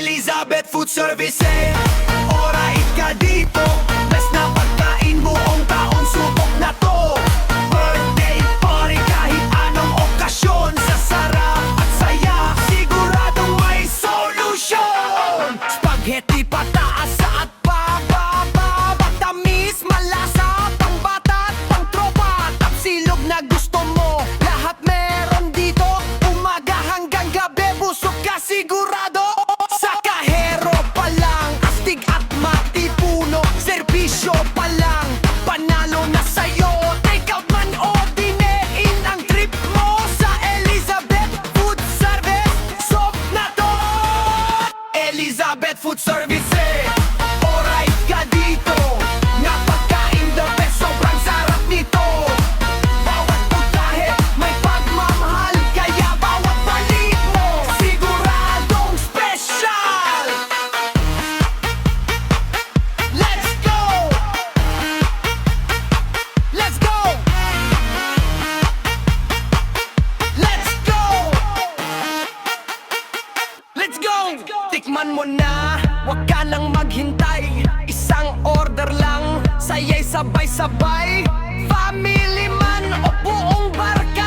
Elizabeth Food Services. Alright ka dito, best na pagkain buong taon, subok na to. Birthday party, kahit anong okasyon, sa sarap at saya, siguradong may solusyon. Spaghetti pataas at bababa, matamis, malasa, pambata at pangtropa, tapsilog na gusto mo, lahat meron dito. Umaga hanggang gabi, busog ka sigurado. Sa kahero pa lang, astig at matipuno, serbisyo pa lang, panalo na sa'yo. Take out man o dinein ang trip mo sa Elizabeth Food Service. Sob na to! Elizabeth Food Services. Alright ka dito, nga pagkain the best, sobrang sarap nito. Bawat putahe may pagmamahal, kaya bawat balik mo siguradong special. Let's go! Let's go! Let's go! Let's go! Tikman mo na, wag ka nang maghintay. Isang order lang, saya'y sabay-sabay. Family man o buong barkada,